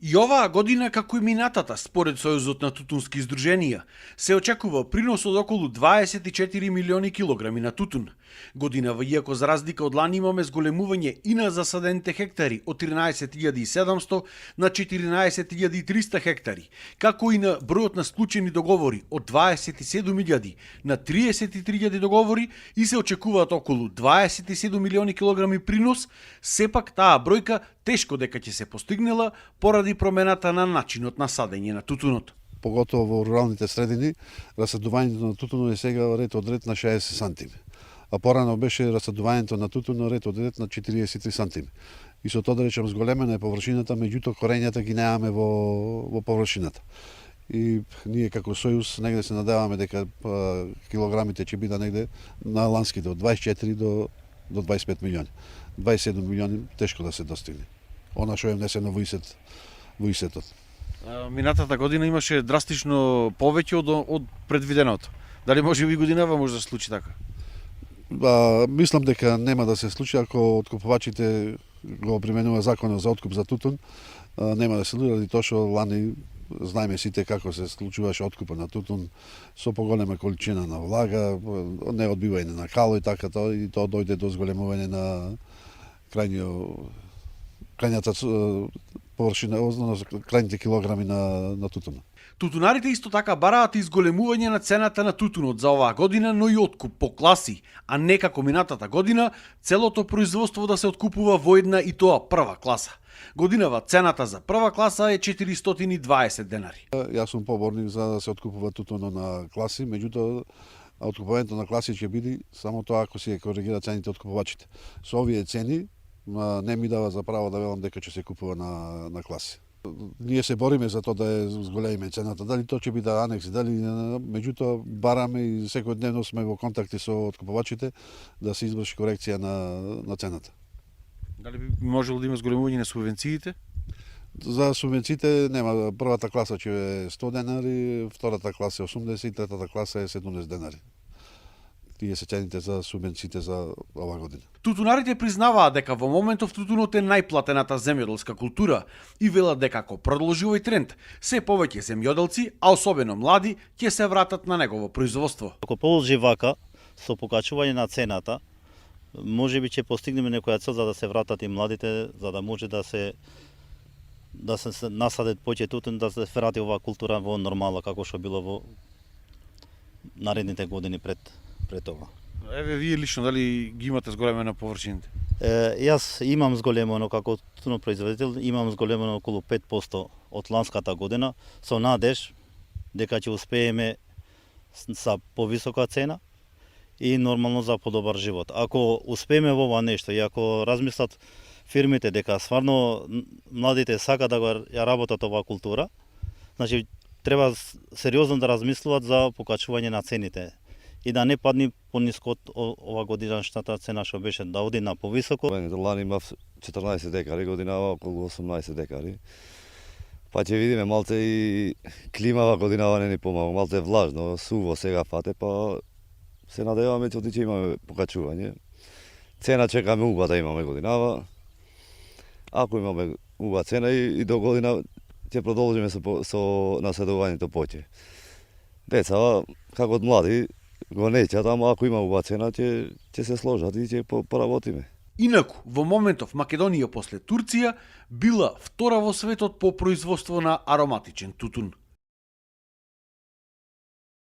И оваа година, како и минатата, според Сојузот на тутунски издруженија, се очекува принос од околу 24 милиони килограми на тутун. Годинава, иако за разлика од лани имаме зголемување и на засадените хектари од 13.700 на 14.300 хектари, како и на бројот на склучени договори од 27.000 на 33.000 договори и се очекуваат околу 27 милиони килограми принос, сепак таа бројка тешко дека ќе се постигнела поради промената на начинот на садење на тутунот. Поготово во руралните средини, расадувањето на тутунот е сега ред од ред на 60 сантими, а порано беше расадувањето на тутунот ред од ред на 43 сантими. И со тоа да речем зголемена е површината, меѓутоа корењата ги немаме во површината. И ние како Сојуз негде се надеваме дека килограмите ќе бидат негде на ланските од 24 до 25 милиони. 27 милиони тешко да се достигне. Она што е внесено во ИСЕТ-от. Минатата година имаше драстично повеќе од предвиденото. Дали може би годинава може да се случи така? Мислам дека нема да се случи ако откупувачите го применува законот за откуп за тутун, нема да се случи ради тоа што лани знаеме сите како се случуваше откупа на тутун со поголема количина на влага, не одбивање на кало и така тоа, и тоа дојде до зголемување на крајната површина, крајните килограми на тутун. Тутунарите исто така бараат изголемување на цената на тутунот за оваа година, но и откуп по класи, а не како минатата година, целото производство да се откупува во една и тоа прва класа. Годинава цената за прва класа е 420 денари. Јас сум поборник за да се откупува тутунот на класи, меѓутоа откупувањето на класи ќе биде само тоа ако се коригира цените откупувачите. Со овие цени не ми дава за право да велам дека ќе се купува на класи. Ние се бориме за тоа да е зголемиме цената, дали тоа ќе биде анекси, дали меѓутоа бараме и секојдневно сме во контакти со откупувачите да се изврши корекција на цената. Дали би можело да има зголемување на субвенциите? За субвенциите нема, првата класа ќе е 100 денари, втората класа е 80 и третата класа е 70 денари. Тие се цените за субвенциите за оваа година. Тутунарите признаваат дека во моментов тутунот е најплатената земјоделска култура и велат дека ако продолжи овој тренд, се повеќе земјоделци, а особено млади, ќе се вратат на негово производство. Ако продолжи вака, со покачување на цената, може би ќе постигнеме некоја цел за да се вратат и младите, за да може да се насадат повеќе тутун, да се врати оваа култура во нормала како што било во наредните години пред ова. Еве вие лично дали ги имате зголемено површините? Јас имам зголемено како тутунопроизводител, имам зголемено околу 5% од ланската година, со надеж дека ќе успееме со повисока цена и нормално за подобар живот. Ако успееме во ова нешто и ако размислат фирмите дека стварно младите сака да го ја работат оваа култура, значи треба сериозно да размислуваат за покачување на цените и да не падни пониско од ова годинашната цена што беше, да оди на повисоко. Лани имав 14 декари, годинава околу 18 декари. Па ќе видиме малце и климава годинава не ни помага, малце влажно, суво сега фате, па се надеваме ќе имаме покачување. Цена чекаме уба да имаме годинава. Ако имаме уба цена и до година ќе продолжиме со наседувањето поќе. Децава, како од млади, го неќат, ама ако има уба цена, ќе се сложат и ќе поработиме. Инаку, во моментов Македонија после Турција била втора во светот по производство на ароматичен тутун.